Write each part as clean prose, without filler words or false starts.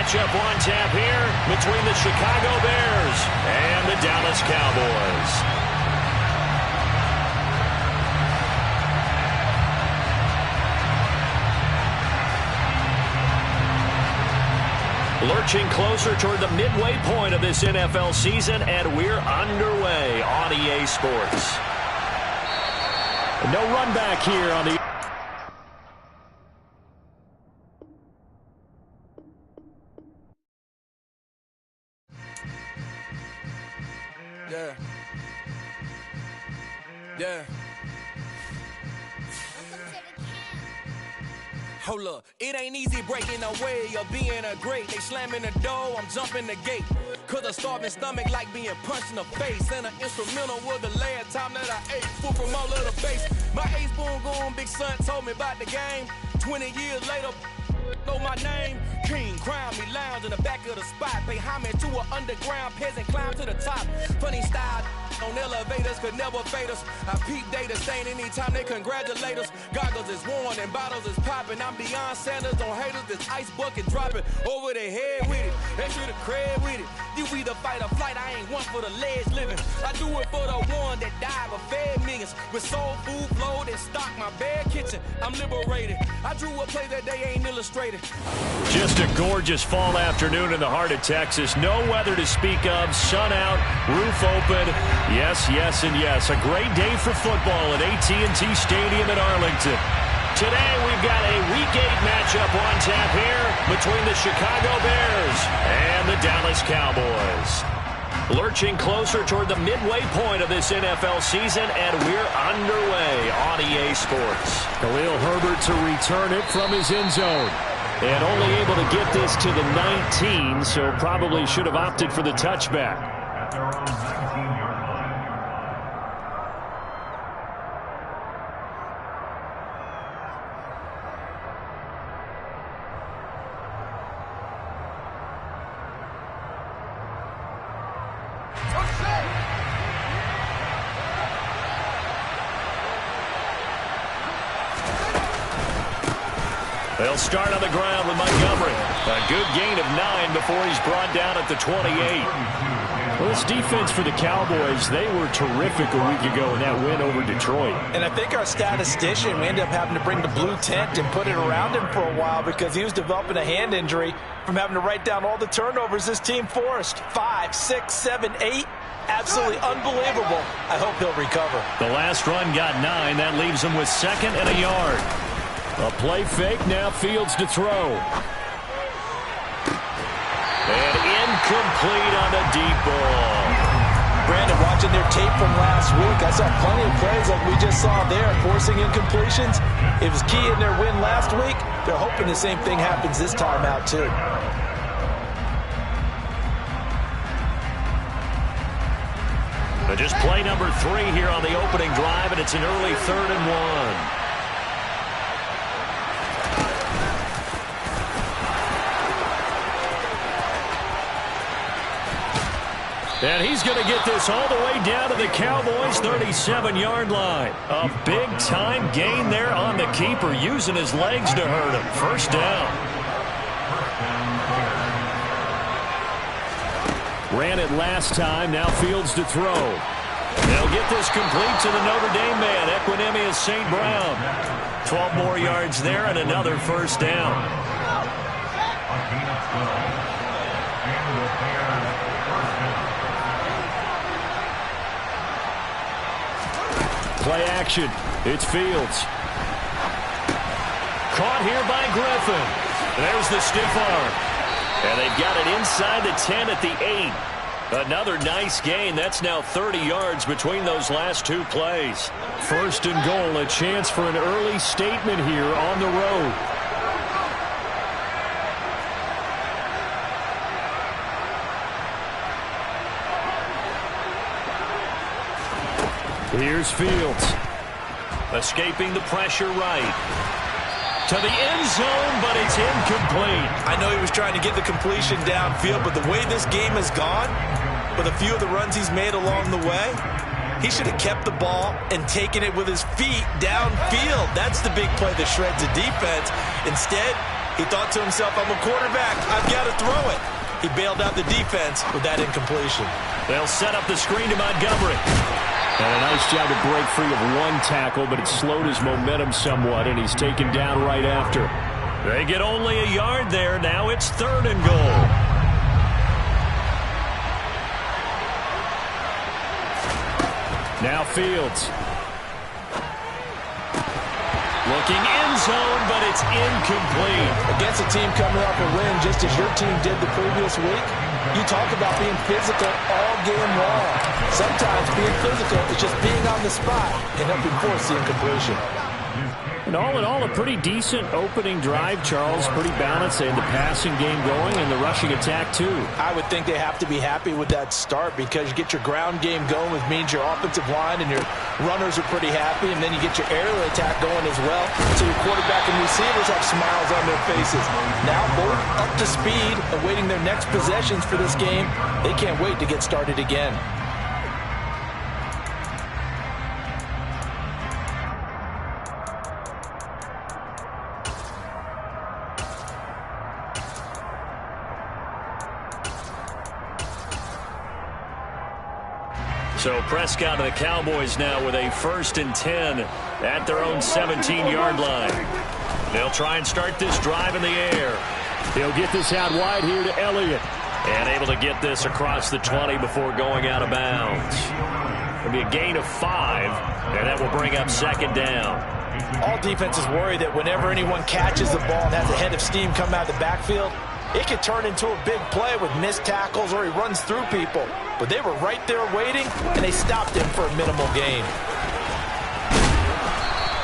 matchup on tap here between the Chicago Bears and the Dallas Cowboys. Lurching closer toward the midway point of this NFL season, and we're underway on EA Sports. No run back here on the... Yeah. Hold up, it ain't easy breaking away or being a great. They slamming the door, I'm jumping the gate. Cause a starving stomach like being punched in the face. And an instrumental was the last time that I ate food from all of the base. My ace boom goon, big son told me about the game. 20 years later, know my name. King, crown me, lounge in the back of the spot. Pay homage to an underground peasant, climb to the top. Funny style on elevators could never fade us. I peep data stain anytime they congratulate us. Goggles is worn and bottles is popping. I'm Deion Sanders on haters, this ice bucket dropping over their head with it. Extra the cred with it. You either fight or flight, I ain't one for the ledge living. I do it for the one that died but fed millions. With soul food flowed and stocked my bad kitchen. I'm liberated. I drew a play that they ain't illustrated. Just a gorgeous fall afternoon in the heart of Texas. No weather to speak of. Sun out, roof open. Yes, yes, and yes. A great day for football at AT&T Stadium in Arlington. Today we've got a Week 8 matchup on tap here between the Chicago Bears and the Dallas Cowboys. Lurching closer toward the midway point of this NFL season, and we're underway on EA Sports. Khalil Herbert to return it from his end zone. And only able to get this to the 19, so probably should have opted for the touchback. They'll start on the ground with Montgomery. A good gain of 9 before he's brought down at the 28. Well, this defense for the Cowboys, they were terrific a week ago in that win over Detroit. And I think our statistician, we ended up having to bring the blue tent and put it around him for a while because he was developing a hand injury from having to write down all the turnovers this team forced. 5, 6, 7, 8. Absolutely unbelievable. I hope he'll recover. The last run got 9. That leaves him with 2nd and a yard. A play fake, now Fields to throw. And incomplete on the deep ball. Brandon, watching their tape from last week, I saw plenty of plays like we just saw there, forcing incompletions. It was key in their win last week. They're hoping the same thing happens this time out, too. Just play number 3 here on the opening drive, and it's an early 3rd and 1. And he's going to get this all the way down to the Cowboys' 37-yard line. A big-time gain there on the keeper, using his legs to hurt him. First down. Ran it last time, now Fields to throw. They'll get this complete to the Notre Dame man, Equanimeous St. Brown. 12 more yards there and another first down. Play action. It's Fields. Caught here by Griffin. There's the stiff arm. And they've got it inside the 10 at the 8. Another nice gain. That's now 30 yards between those last 2 plays. First and goal, a chance for an early statement here on the road. Here's Fields. Escaping the pressure right. To the end zone, but it's incomplete. I know he was trying to get the completion downfield, but the way this game has gone, with a few of the runs he's made along the way, he should have kept the ball and taken it with his feet downfield. That's the big play that shreds the defense. Instead, He thought to himself, I'm a quarterback. I've got to throw it. He bailed out the defense with that incompletion. They'll set up the screen to Montgomery. And a nice job to break free of one tackle, but it slowed his momentum somewhat, and he's taken down right after. They get only a yard there. Now it's 3rd and goal. Now Fields. Looking end zone, but it's incomplete. Against a team coming off a win just as your team did the previous week, you talk about being physical all game long. Sometimes being physical is just being on the spot and helping force the incompletion. And all in all, a pretty decent opening drive, Charles. Pretty balanced. They had the passing game going and the rushing attack, too. I would think they have to be happy with that start because you get your ground game going, which means your offensive line and your runners are pretty happy, and then you get your aerial attack going as well. So your quarterback and receivers have smiles on their faces. Now both up to speed, awaiting their next possessions for this game. They can't wait to get started again. So Prescott and the Cowboys now with a 1st and 10 at their own 17-yard line. They'll try and start this drive in the air. He'll get this out wide here to Elliott. And able to get this across the 20 before going out of bounds. It'll be a gain of 5, and that will bring up 2nd down. All defenses worry that whenever anyone catches the ball and has a head of steam come out of the backfield, it could turn into a big play with missed tackles or he runs through people. But they were right there waiting, and they stopped him for a minimal gain.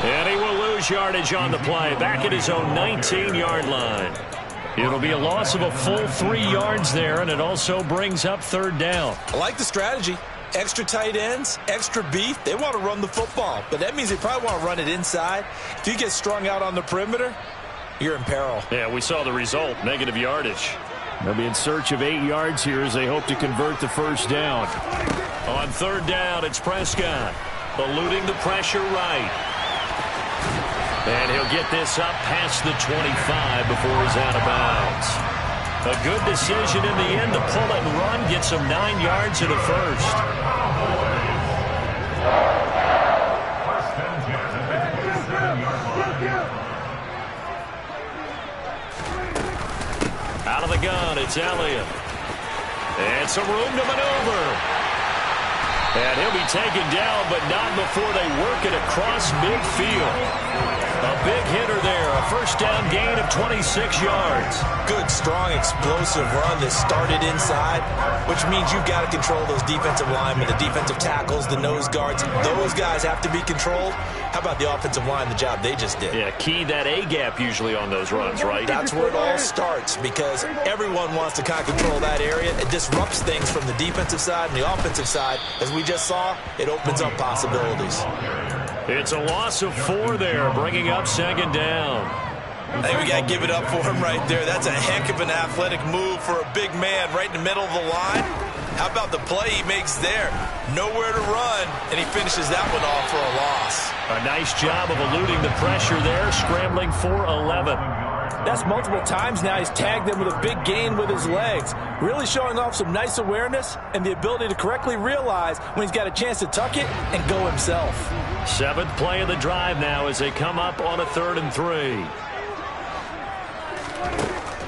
And he will lose yardage on the play, back at his own 19-yard line. It'll be a loss of a full 3 yards there, and it also brings up 3rd down. I like the strategy. Extra tight ends, extra beef. They want to run the football, but that means they probably want to run it inside. If you get strung out on the perimeter, you're in peril. Yeah, we saw the result, negative yardage. They'll be in search of 8 yards here as they hope to convert the 1st down. On 3rd down, it's Prescott, eluding the pressure right. And he'll get this up past the 25 before he's out of bounds. A good decision in the end to pull it and run, gets him 9 yards in the 1st. Out of the gun, it's Elliott. And some room to maneuver. And he'll be taken down, but not before they work it across midfield. A big hitter there, a 1st down gain of 26 yards. Good, strong, explosive run that started inside, which means you've got to control those defensive linemen, the defensive tackles, the nose guards. Those guys have to be controlled. How about the offensive line, the job they just did? Yeah, key that A-gap usually on those runs, right? That's where it all starts because everyone wants to kind of control that area. It disrupts things from the defensive side and the offensive side. As we just saw, it opens up possibilities. It's a loss of 4 there, bringing up 2nd down. I think we got to give it up for him right there. That's a heck of an athletic move for a big man right in the middle of the line. How about the play he makes there? Nowhere to run, and he finishes that one off for a loss. A nice job of eluding the pressure there, scrambling for 11. That's multiple times now. He's tagged them with a big gain with his legs. Really showing off some nice awareness and the ability to correctly realize when he's got a chance to tuck it and go himself. 7th play of the drive now as they come up on a 3rd and 3.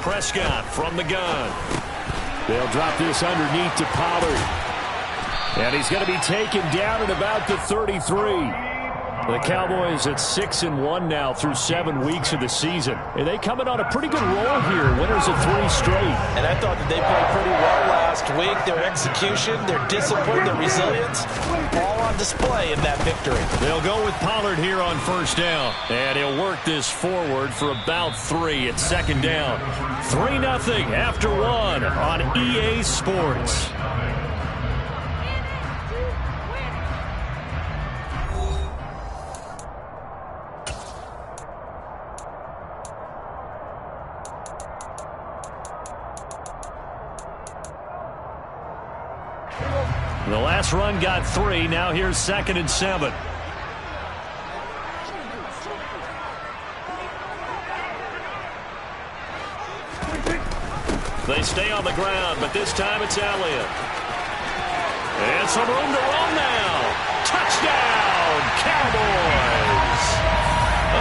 Prescott from the gun. They'll drop this underneath to Pollard. And he's going to be taken down at about the 33. The Cowboys at 6-1 now through 7 weeks of the season. And they coming on a pretty good roll here, winners of 3 straight. And I thought that they played pretty well last week. Their execution, their discipline, their resilience, all on display in that victory. They'll go with Pollard here on 1st down. And he'll work this forward for about 3 at 2nd down. 3-0 after 1 on EA Sports. The last run got 3. Now here's 2nd and 7. They stay on the ground, but this time it's Elliott. And some room to run now. Touchdown, Cowboys!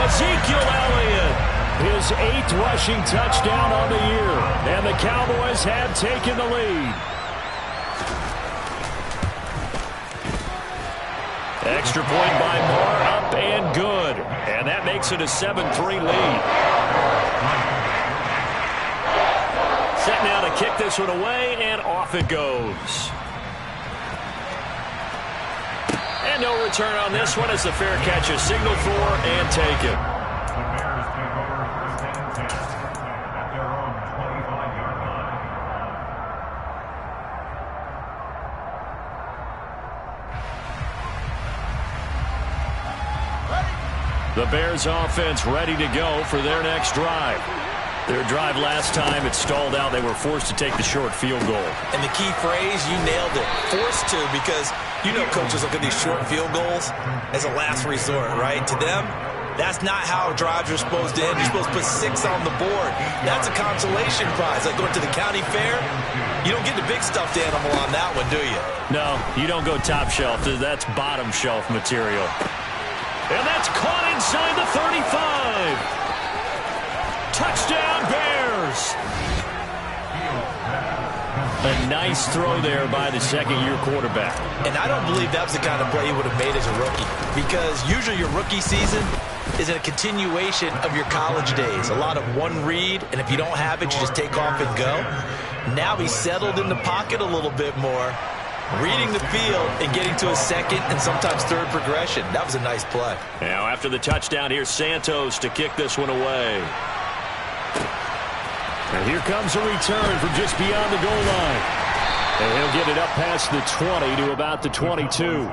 Ezekiel Elliott, his 8th rushing touchdown on the year. And the Cowboys have taken the lead. Extra point by Moore, up and good. And that makes it a 7-3 lead. Set now to kick this one away, and off it goes. And no return on this one as the fair catch is signaled for and taken. The Bears offense ready to go for their next drive. Their drive last time, it stalled out. They were forced to take the short field goal. And the key phrase, you nailed it. Forced to, because you know coaches look at these short field goals as a last resort, right? To them, that's not how drives are supposed to end. You're supposed to put 6 on the board. That's a consolation prize. Like going to the county fair, you don't get the big stuffed animal on that one, do you? No, you don't go top shelf. That's bottom shelf material. And that's caught inside the 35. Touchdown, Bears! A nice throw there by the second-year quarterback. And I don't believe that was the kind of play he would have made as a rookie, because usually your rookie season is a continuation of your college days. A lot of one read, and if you don't have it, you just take off and go. Now he's settled in the pocket a little bit more, reading the field and getting to a second and sometimes third progression. That was a nice play. Now after the touchdown, here's Santos to kick this one away. And here comes a return from just beyond the goal line. And he'll get it up past the 20 to about the 22.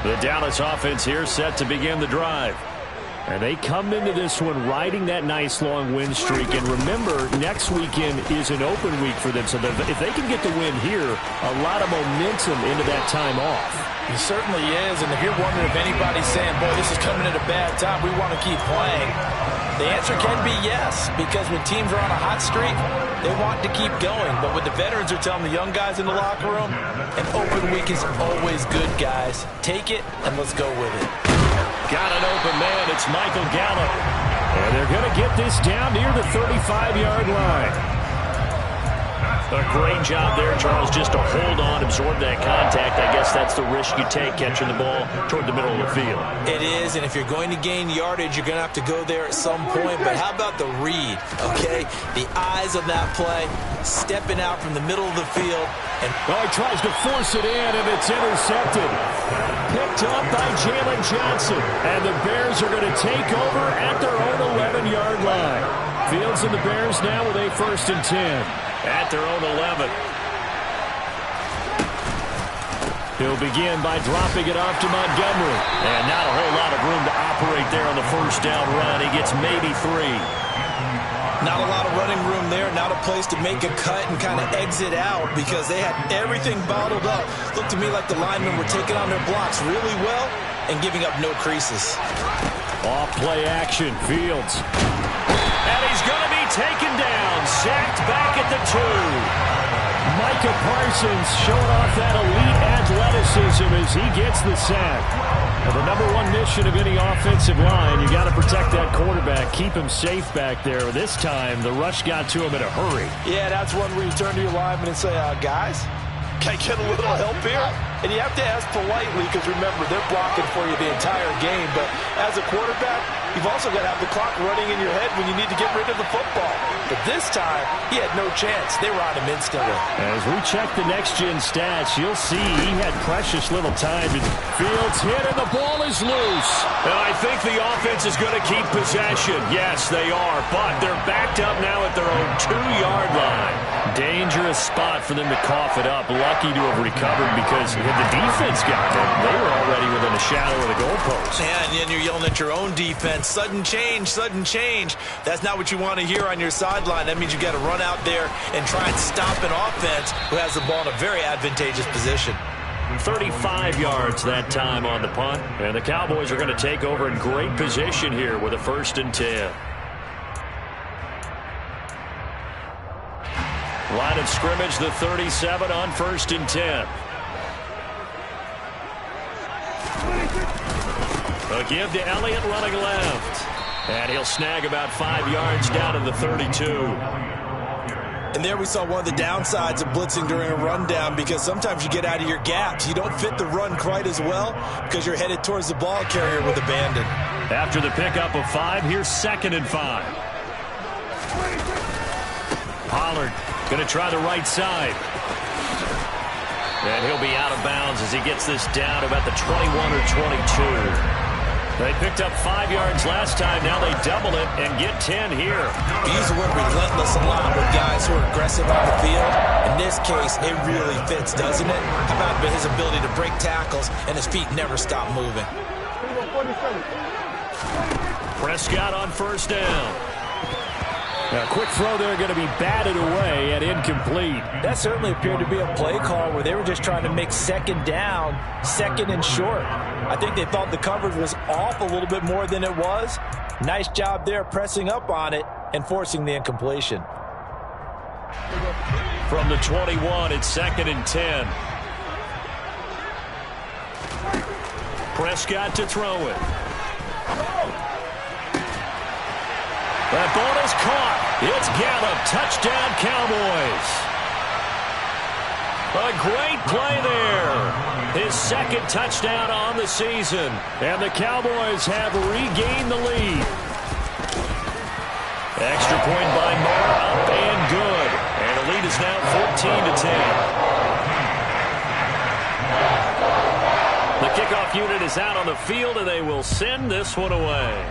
The Dallas offense here set to begin the drive. And they come into this one riding that nice long win streak. And remember, next weekend is an open week for them. So if they can get the win here, a lot of momentum into that time off. It certainly is. And if you're wondering if anybody's saying, boy, this is coming at a bad time, we want to keep playing, the answer can be yes. Because when teams are on a hot streak, they want to keep going. But what the veterans are telling the young guys in the locker room, an open week is always good, guys. Take it and let's go with it. Got an open man. It's Michael Gallup. And they're going to get this down near the 35-yard line. A great job there, Charles, just to hold on, absorb that contact. I guess that's the risk you take catching the ball toward the middle of the field. It is, and if you're going to gain yardage, you're going to have to go there at some point. But how about the read, okay? The eyes of that play, stepping out from the middle of the field. And he tries to force it in, and it's intercepted. Picked up by Jalen Johnson. And the Bears are going to take over at their own 11-yard line. Fields and the Bears now with a 1st and 10. At their own 11. He'll begin by dropping it off to Montgomery. And not a whole lot of room to operate there on the first down run. He gets maybe 3. Not a lot of running room there. Not a place to make a cut and kind of exit out because they had everything bottled up. Looked to me like the linemen were taking on their blocks really well and giving up no creases. Off play action. Fields. And he's going to be taken down. Sacked back at the 2. Micah Parsons showing off that elite athleticism as he gets the sack. Well, the #1 mission of any offensive line, you got to protect that quarterback, keep him safe back there. This time, the rush got to him in a hurry. Yeah, that's one where you turn to your lineman and say, guys, can I get a little help here? And you have to ask politely because, remember, they're blocking for you the entire game. But as a quarterback, you've also got to have the clock running in your head when you need to get rid of the football. But this time, he had no chance. They were on him instantly. As we check the next-gen stats, you'll see he had precious little time. And Fields hit, and the ball is loose. And I think the offense is going to keep possession. Yes, they are. But they're backed up now at their own 2-yard line. Dangerous spot for them to cough it up. Lucky to have recovered because if the defense got them, they were already within a shadow of the goalpost. Yeah, and then you're yelling at your own defense. Sudden change, sudden change. That's not what you want to hear on your sideline. That means you got to run out there and try and stop an offense who has the ball in a very advantageous position. 35 yards that time on the punt. And the Cowboys are going to take over in great position here with a 1st and 10. Line of scrimmage, the 37 on 1st and 10. A give to Elliott running left. And he'll snag about 5 yards down to the 32. And there we saw one of the downsides of blitzing during a rundown, because sometimes you get out of your gaps. You don't fit the run quite as well because you're headed towards the ball carrier with abandon. After the pickup of 5, here's 2nd and 5. Pollard going to try the right side. And he'll be out of bounds as he gets this down about the 21 or 22. They picked up 5 yards last time. Now they double it and get 10 here. We use the word relentless a lot with guys who are aggressive on the field. In this case, it really fits, doesn't it? How about his ability to break tackles and his feet never stop moving? Prescott on 1st down. A quick throw there, going to be batted away and incomplete. That certainly appeared to be a play call where they were just trying to make 2nd down, 2nd and short. I think they thought the coverage was off a little bit more than it was. Nice job there pressing up on it and forcing the incompletion. From the 21, it's 2nd and 10. Prescott to throw it. That ball is caught. It's Gallup. Touchdown, Cowboys. A great play there. His 2nd touchdown on the season. And the Cowboys have regained the lead. Extra point by Moore, up and good. And the lead is now 14-10. The kickoff unit is out on the field, and they will send this one away.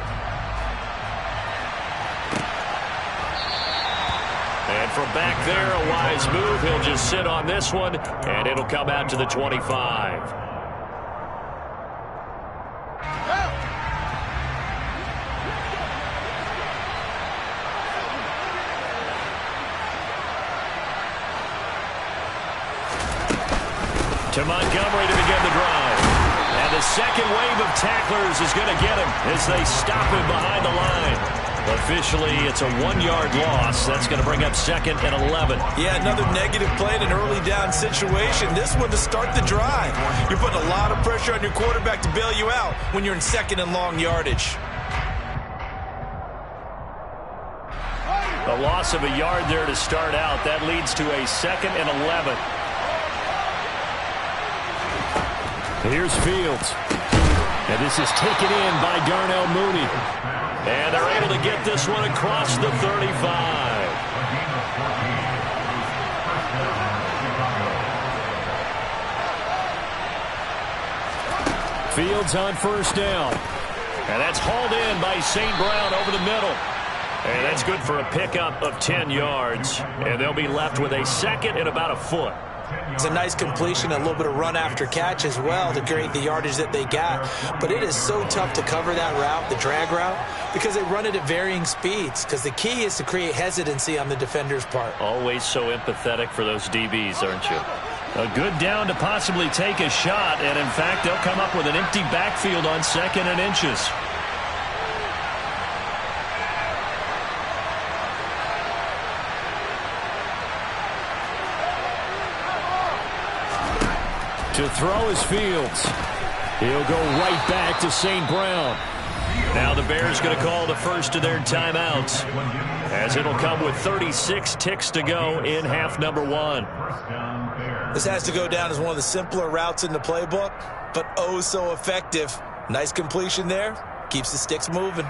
And from back there, a wise move. He'll just sit on this one, and it'll come out to the 25. To Montgomery to begin the drive. And the second wave of tacklers is going to get him as they stop him behind the line. Officially, it's a 1-yard loss. That's going to bring up 2nd and 11. Yeah, another negative play in an early down situation. This one to start the drive. You're putting a lot of pressure on your quarterback to bail you out when you're in 2nd and long yardage. A loss of a yard there to start out. That leads to a 2nd and 11. Here's Fields. And this is taken in by Darnell Mooney. And they're able to get this one across the 35. Fields on 1st down. And that's hauled in by St. Brown over the middle. And that's good for a pickup of 10 yards. And they'll be left with a 2nd and about a foot. It's a nice completion, a little bit of run after catch as well to create the yardage that they got. But it is so tough to cover that route, the drag route, because they run it at varying speeds. Because the key is to create hesitancy on the defender's part. Always so empathetic for those DBs, aren't you? A good down to possibly take a shot. And, in fact, they'll come up with an empty backfield on 2nd and inches. To throw is Fields. He'll go right back to St. Brown. Now the Bears going to call the first of their timeouts, as it'll come with 36 ticks to go in half number 1. This has to go down as one of the simpler routes in the playbook, but oh so effective. Nice completion there. Keeps the sticks moving.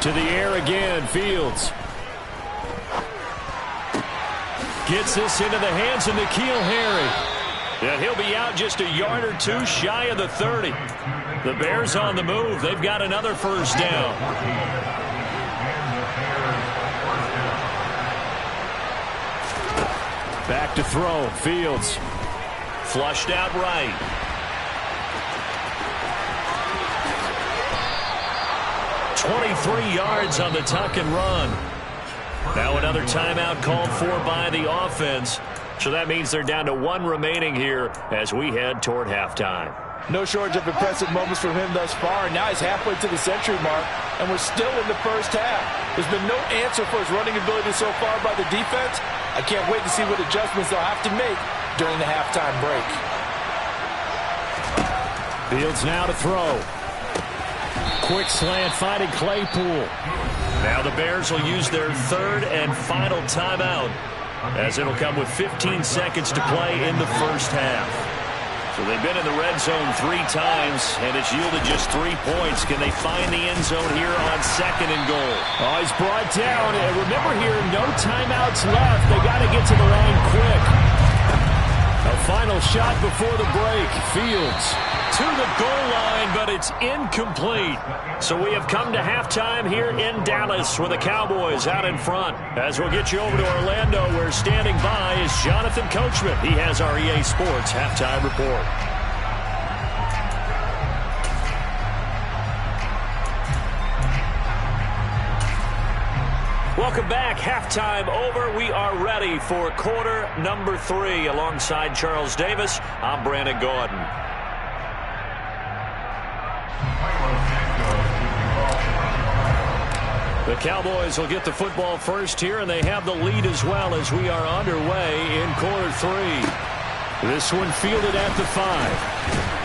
To the air again, Fields. Gets this into the hands of N'Keal Harry. And he'll be out just a yard or two shy of the 30. The Bears on the move. They've got another 1st down. Back to throw. Fields. Flushed out right. 23 yards on the tuck and run. Now another timeout called for by the offense. So that means they're down to 1 remaining here as we head toward halftime. No shortage of impressive moments from him thus far, and now he's halfway to the century mark, and we're still in the first half. There's been no answer for his running ability so far by the defense. I can't wait to see what adjustments they'll have to make during the halftime break. Fields now to throw. Quick slant finding Claypool. Now the Bears will use their 3rd and final timeout, as it'll come with 15 seconds to play in the first half. So they've been in the red zone 3 times, and it's yielded just 3 points. Can they find the end zone here on 2nd and goal? Oh, he's brought down. And remember here, no timeouts left. They got to get to the line quick. A final shot before the break. Fields to the goal line, but it's incomplete. So we have come to halftime here in Dallas with the Cowboys out in front. As we'll get you over to Orlando, where standing by is Jonathan Coachman. He has our EA Sports halftime report. Welcome back. Halftime over. We are ready for quarter number 3. Alongside Charles Davis, I'm Brandon Gordon. The Cowboys will get the football first here, and they have the lead as well as we are underway in quarter 3. This one fielded at the 5.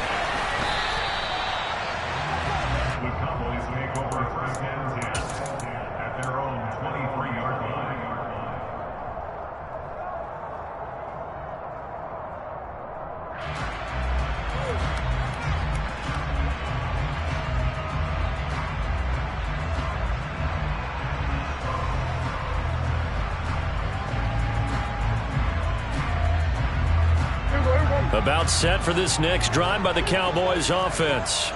About set for this next drive by the Cowboys offense.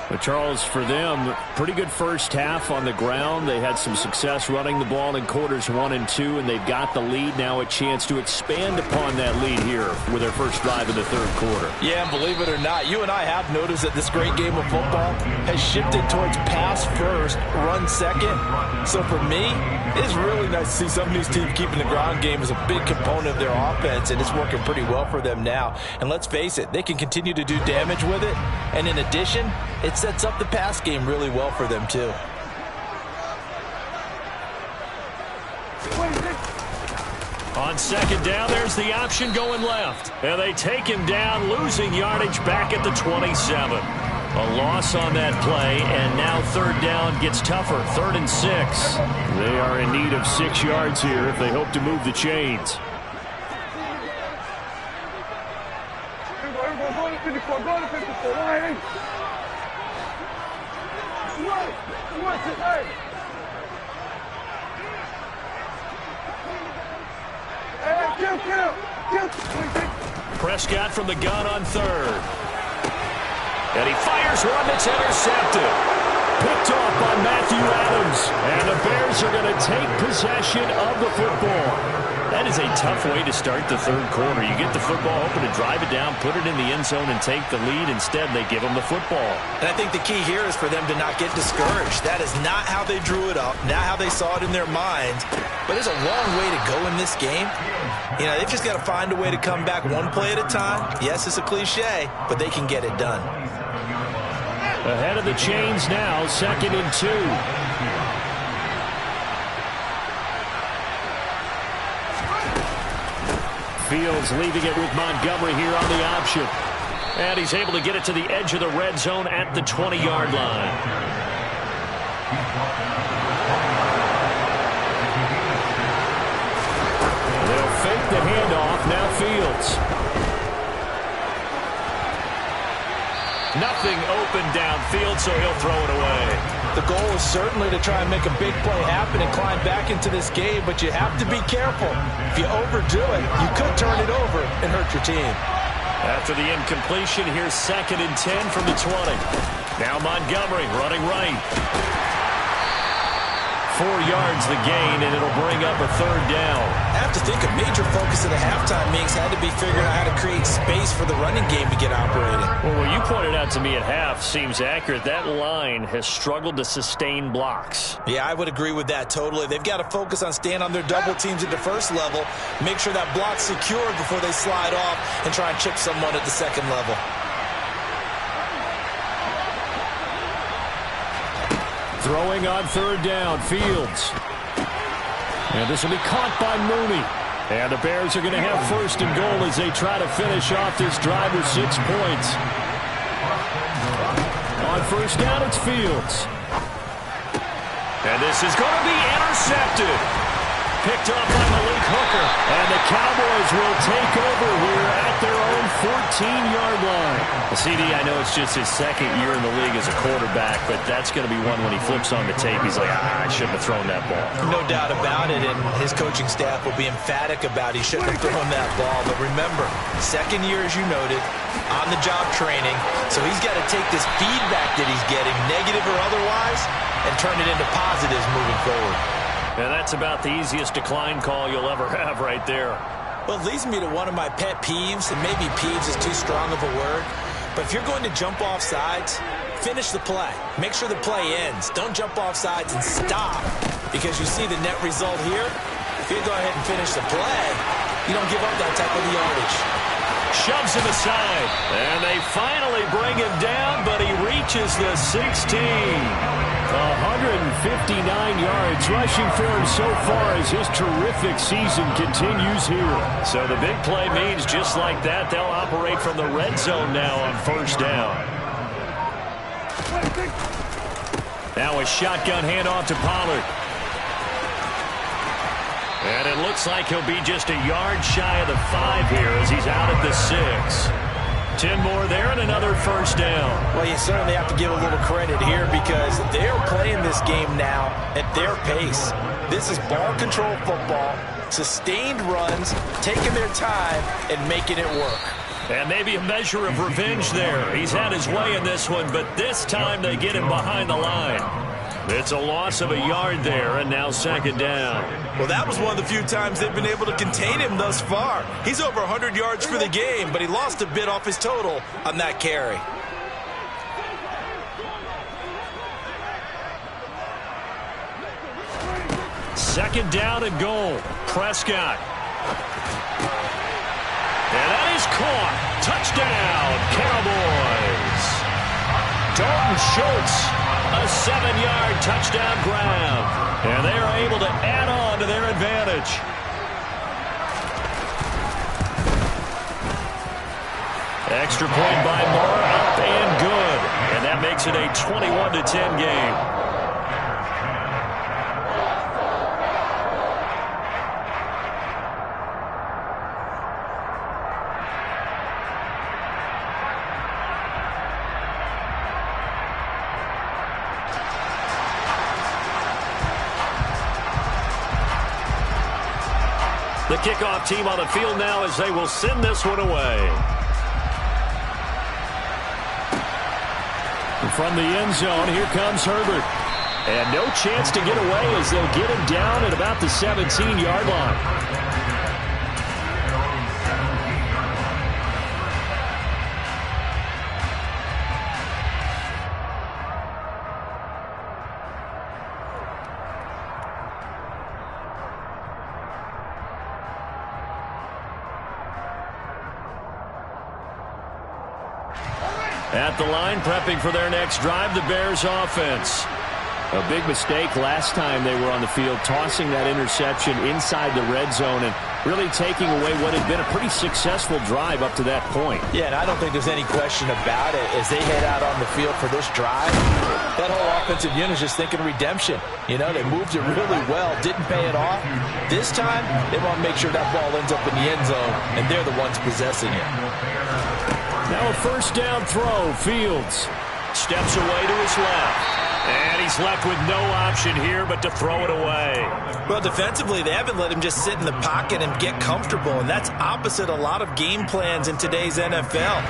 But Charles, for them, pretty good first half on the ground. They had some success running the ball in quarters 1 and 2, and they've got the lead now, a chance to expand upon that lead here with their first drive in the 3rd quarter. Yeah, and believe it or not, you and I have noticed that this great game of football has shifted towards pass first, run second. So for me, it's really nice to see some of these teams keeping the ground game as a big component of their offense, and it's working pretty well for them now. And let's face it, they can continue to do damage with it, and in addition, it sets up the pass game really well for them too. On 2nd down, there's the option going left. And they take him down, losing yardage back at the 27. A loss on that play, and now 3rd down gets tougher, 3rd and 6. They are in need of 6 yards here if they hope to move the chains. Prescott from the gun on 3rd. And he fires one that's intercepted. Picked off by Matthew Adams. And the Bears are going to take possession of the football. That is a tough way to start the 3rd quarter. You get the football, hoping to drive it down, put it in the end zone, and take the lead. Instead, they give them the football. And I think the key here is for them to not get discouraged. That is not how they drew it up, not how they saw it in their minds. But there's a long way to go in this game. You know, they've just got to find a way to come back one play at a time. Yes, it's a cliche, but they can get it done. Ahead of the chains now, 2nd and 2. Fields leaving it with Montgomery here on the option. And he's able to get it to the edge of the red zone at the 20-yard line. They'll fake the handoff. Now Fields. Nothing open downfield, so he'll throw it away. The goal is certainly to try and make a big play happen and climb back into this game, but you have to be careful. If you overdo it, you could turn it over and hurt your team. After the incompletion, here's 2nd and 10 from the 20. Now Montgomery running right. 4 yards the gain, and it'll bring up a 3rd down. I have to think a major focus of the halftime meetings had to be figuring out how to create space for the running game to get operating. Well, what you pointed out to me at half seems accurate. That line has struggled to sustain blocks. Yeah, I would agree with that totally. They've got to focus on staying on their double teams at the first level, make sure that block's secured before they slide off and try and chip someone at the second level. Throwing on 3rd down, Fields. And this will be caught by Mooney. And the Bears are going to have 1st and goal as they try to finish off this drive with 6 points. On 1st down, it's Fields. And this is going to be intercepted. Picked up by Malik Hooker. And the Cowboys will take over here at their own 14-yard line. CD, I know it's just his 2nd year in the league as a quarterback, but that's going to be one when he flips on the tape. He's like, I shouldn't have thrown that ball. No doubt about it, and his coaching staff will be emphatic about he shouldn't have thrown that ball. But remember, 2nd year, as you noted, on-the-job training, so he's got to take this feedback that he's getting, negative or otherwise, and turn it into positives moving forward. And that's about the easiest decline call you'll ever have right there. Well, it leads me to one of my pet peeves, and maybe peeves is too strong of a word, but if you're going to jump off sides, finish the play. Make sure the play ends. Don't jump off sides and stop, because you see the net result here. If you go ahead and finish the play, you don't give up that type of yardage. Shoves him aside, and they finally bring him down, but he reaches the 16. 159 yards rushing for him so far as his terrific season continues here. So the big play means just like that, they'll operate from the red zone now on 1st down. Now a shotgun handoff to Pollard. And it looks like he'll be just a yard shy of the 5 here as he's out at the 6. 10 more there and another 1st down. Well, you certainly have to give a little credit here because they're playing this game now at their pace. This is ball control football, sustained runs, taking their time and making it work. And maybe a measure of revenge there. He's had his way in this one, but this time they get him behind the line. It's a loss of a yard there, and now 2nd down. Well, that was one of the few times they've been able to contain him thus far. He's over 100 yards for the game, but he lost a bit off his total on that carry. Second down and goal. Prescott. And that is caught. Touchdown, Cowboys. Dalton Schultz. A 7-yard touchdown grab. And they are able to add on to their advantage. Extra point by Moore, up and good. And that makes it a 21-10 game. The kickoff team on the field now as they will send this one away. From the end zone, here comes Herbert. And no chance to get away as they'll get him down at about the 17-yard line. At the line, prepping for their next drive, the Bears offense. A big mistake last time they were on the field, tossing that interception inside the red zone and really taking away what had been a pretty successful drive up to that point. Yeah, and I don't think there's any question about it. As they head out on the field for this drive, that whole offensive unit is just thinking redemption. You know, they moved it really well, didn't pay it off. This time, they want to make sure that ball ends up in the end zone, and they're the ones possessing it. Now a first down throw. Fields steps away to his left. And he's left with no option here but to throw it away. Well, defensively, they haven't let him just sit in the pocket and get comfortable, and that's opposite a lot of game plans in today's NFL.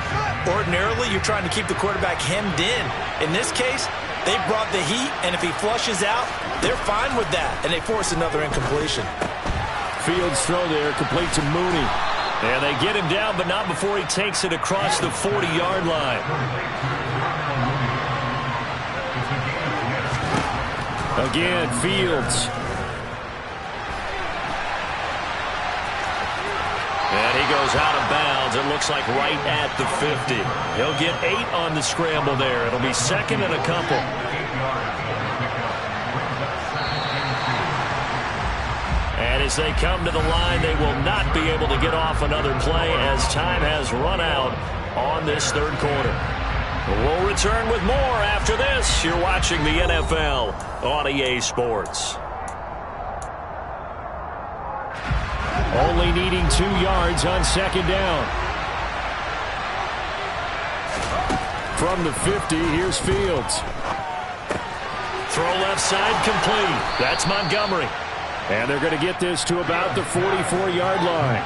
Ordinarily, you're trying to keep the quarterback hemmed in. In this case, They brought the heat, and if he flushes out, they're fine with that, and they force another incompletion. Fields throw there, complete to Mooney. And they get him down, but not before he takes it across the 40-yard line. Again, Fields. And he goes out of bounds. It looks like right at the 50. He'll get 8 on the scramble there. It'll be second and a couple. And as they come to the line, they will not be able to get off another play as time has run out on this third quarter. We'll return with more after this. You're watching the NFL on EA Sports. Only needing 2 yards on second down. From the 50, here's Fields. Throw left side complete. That's Montgomery. And they're going to get this to about the 44-yard line.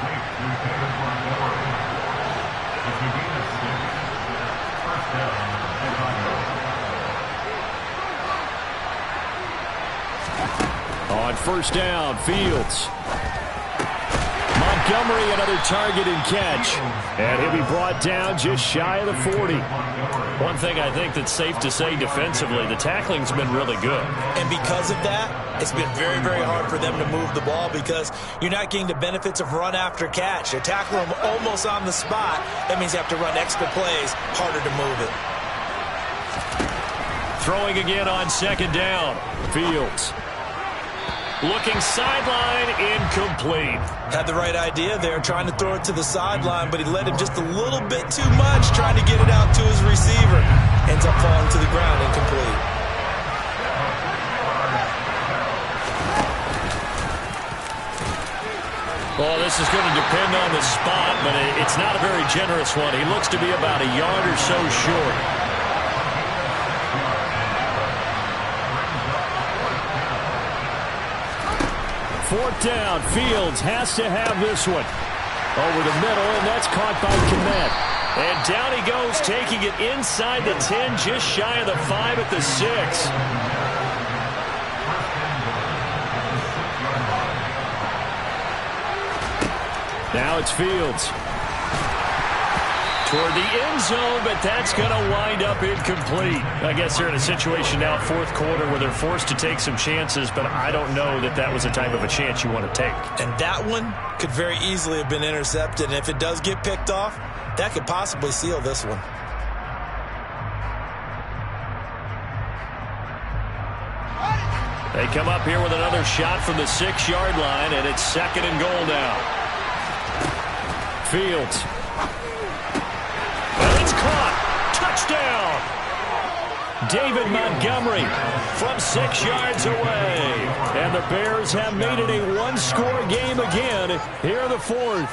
On first down, Fields. Montgomery, another target and catch. And he'll be brought down just shy of the 40. One thing I think that's safe to say defensively, the tackling's been really good. And because of that, it's been very, very hard for them to move the ball because you're not getting the benefits of run after catch. They're tackling them almost on the spot. That means you have to run extra plays, harder to move it. Throwing again on second down. Fields. Looking sideline, incomplete. Had the right idea there, trying to throw it to the sideline, but he led him just a little bit too much, trying to get it out to his receiver. Ends up falling to the ground, incomplete. Well, this is going to depend on the spot, but it's not a very generous one. He looks to be about a yard or so short. Fourth down, Fields has to have this one. Over the middle, and that's caught by Kmet. And down he goes, taking it inside the 10, just shy of the 5 at the 6. Now it's Fields. Toward the end zone, but that's going to wind up incomplete. I guess they're in a situation now, fourth quarter, where they're forced to take some chances, but I don't know that that was the type of a chance you want to take. And that one could very easily have been intercepted, and if it does get picked off, that could possibly seal this one. They come up here with another shot from the 6-yard line, and it's second and goal now. Fields. And it's caught. Touchdown. David Montgomery from 6 yards away. And the Bears have made it a one-score game again here in the fourth.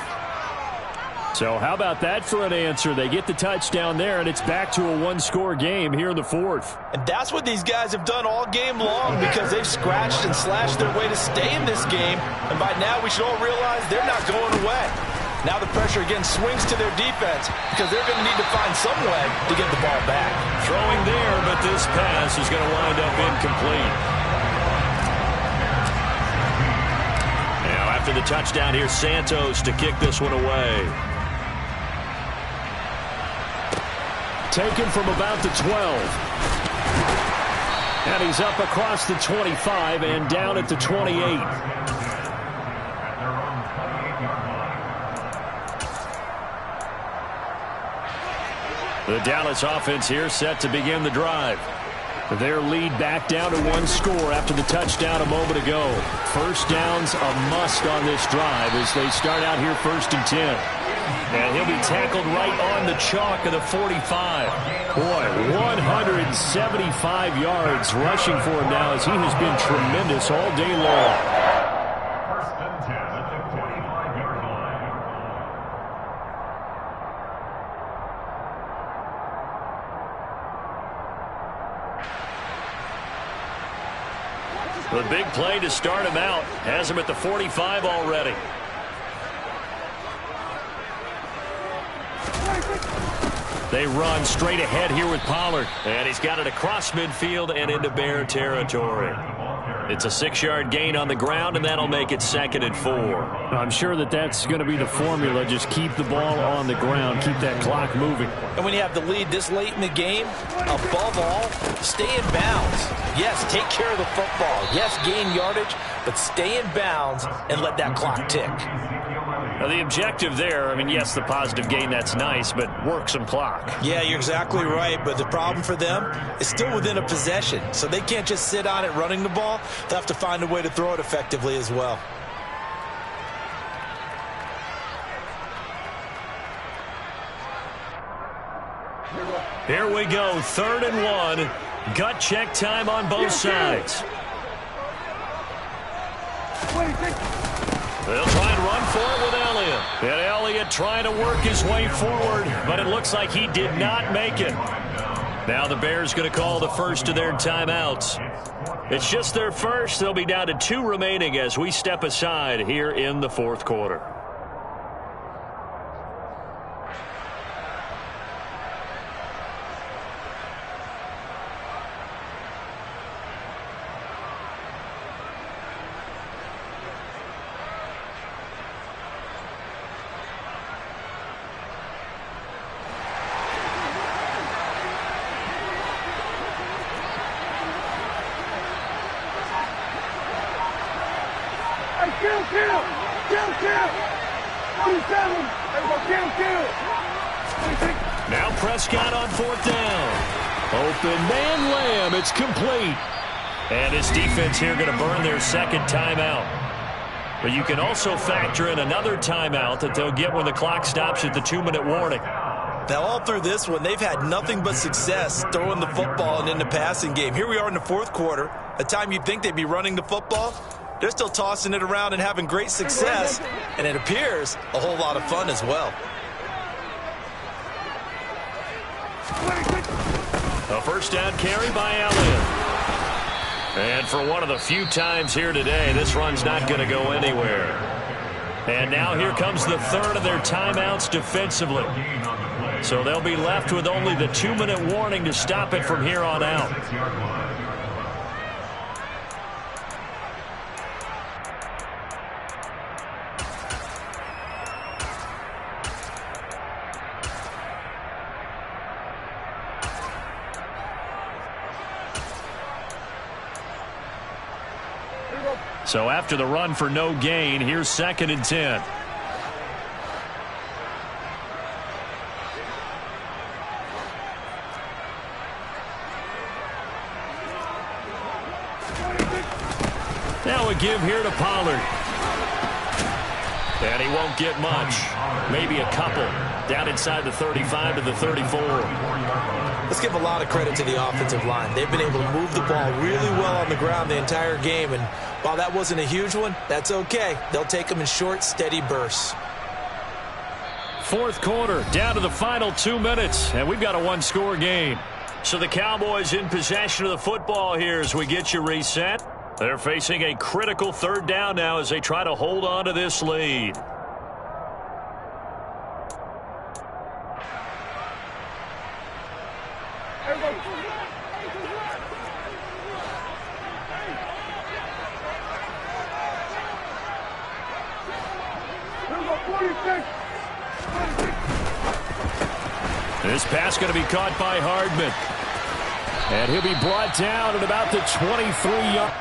So how about that for an answer? They get the touchdown there, and it's back to a one-score game here in the fourth. And that's what these guys have done all game long because they've scratched and slashed their way to stay in this game. And by now we should all realize they're not going away. Now the pressure again swings to their defense because they're going to need to find some way to get the ball back. Throwing there, but this pass is going to wind up incomplete. Now after the touchdown, here's Santos to kick this one away. Taken from about the 12. And he's up across the 25 and down at the 28. The Dallas offense here set to begin the drive. Their lead back down to one score after the touchdown a moment ago. First down's a must on this drive as they start out here 1st and 10. And he'll be tackled right on the chalk of the 45. Boy, 175 yards rushing for him now as he has been tremendous all day long. First and 10 at the 45-yard line. The big play to start him out has him at the 45 already. They run straight ahead here with Pollard. And he's got it across midfield and into Bear territory. It's a 6-yard gain on the ground, and that'll make it 2nd and 4. I'm sure that's going to be the formula. Just keep the ball on the ground. Keep that clock moving. And when you have the lead this late in the game, above all, stay in bounds. Yes, take care of the football. Yes, gain yardage, but stay in bounds and let that clock tick. Now, the objective there, I mean, yes, the positive gain, that's nice, but work some clock. Yeah, you're exactly right, but the problem for them is still within a possession, so they can't just sit on it running the ball. They'll have to find a way to throw it effectively as well. Here we go, 3rd and 1. Gut check time on both sides. They'll try and run for it with Elliott. And Elliott trying to work his way forward, but it looks like he did not make it. Now the Bears going to call the first of their timeouts. It's just their first. They'll be down to 2 remaining as we step aside here in the 4th quarter. Now Prescott on 4th down. Open man Lamb. It's complete. And his defense here going to burn their 2nd timeout. But you can also factor in another timeout that they'll get when the clock stops at the 2-minute warning. Now, all through this one, they've had nothing but success throwing the football and in the passing game. Here we are in the 4th quarter, a time you'd think they'd be running the football. They're still tossing it around and having great success, and it appears a whole lot of fun as well. A first down carry by Elliott. And for one of the few times here today, this run's not going to go anywhere. And now here comes the 3rd of their timeouts defensively. So they'll be left with only the 2-minute warning to stop it from here on out. So after the run for no gain, here's 2nd and 10. Now a give here to Pollard. And he won't get much. Maybe a couple. Down inside the 35 to the 34. Let's give a lot of credit to the offensive line. They've been able to move the ball really well on the ground the entire game. And while that wasn't a huge one, that's okay. They'll take them in short, steady bursts. 4th quarter, down to the final 2 minutes. And we've got a 1-score game. So the Cowboys in possession of the football here as we get you reset. They're facing a critical 3rd down now as they try to hold on to this lead. This pass going to be caught by Hardman. And he'll be brought down at about the 23-yard.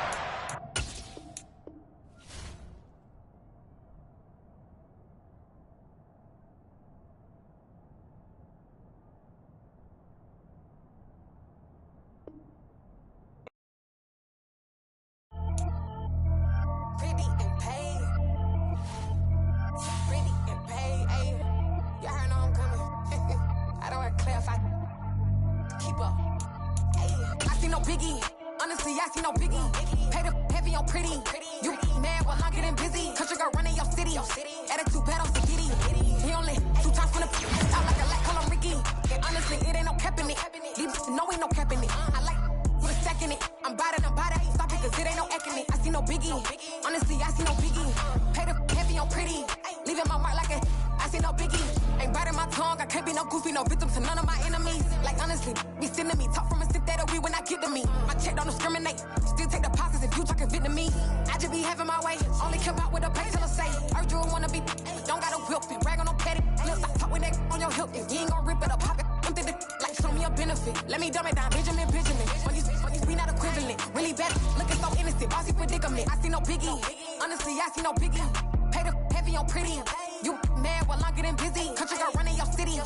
Leaving my mark like a, I see no biggie. Ain't biting my tongue. I can't be no goofy, no victim to none of my enemies. Like honestly, be sending me talk from a sip that we when I get to me. My check don't discriminate. Still take deposits if you talking Vietnamese. I just be having my way. Only care about what the pay till I say. Heard you wanna be, don't gotta whip it. Brag on no petty. Lips, I talk with that on your hip. You ain't gon' rip it or pop it. I'm thinking like show me a benefit. Let me dumb it down, Benjamin. When you we not equivalent. Really bad, looking so innocent. Bossy predicament. I see no biggie. Honestly, I see no biggie. Pay the heavy on pretty. You mad while I'm getting busy. Country girl running your city.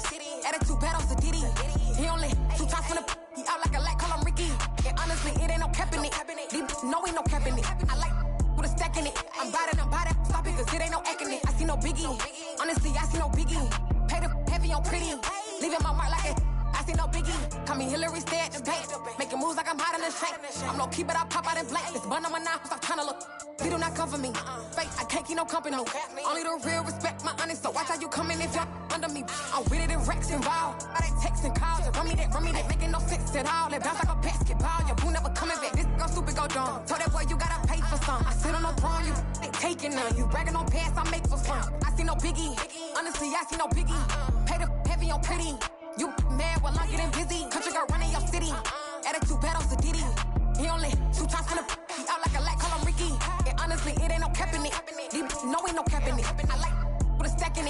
Attitude battles a Diddy. He only 2 times from the he out like a light, call him Ricky. And honestly, it ain't no cap in it. No, ain't no cap in it. I like with a stack in it. I'm by that. Stop it, cause it ain't no acting it. I see no biggie. Honestly, I see no biggie. Pay the heavy on pretty. Leaving my mark like it. I see no biggie. Call me Hillary, stay at the bank. Making moves like I'm hot in the shank. I'm low key, but I pop out in blank. This bun on my knife, stop trying to look. They do not come for me. Fake, I can't keep no company. Only the real respect my honest. So watch how you coming if y'all under me. I'm with it in racks involved. I they texting calls. Run me that. Making no sense at all. They bounce like a basketball. Your boo never coming back. This go stupid, go dumb. Told that boy you gotta pay for some. I sit on no throne, you ain't taking none. You bragging on pants, I make for fun. I see no biggie. Honestly, I see no biggie. Pay the heavy on pretty. You mad while I'm getting busy. Country girl running your city. Attitude battles a Diddy. He only 2 times from the he out like a light, call him Ricky. And honestly, it ain't no cap in it. No, ain't no cap in it. I like with a stack in it.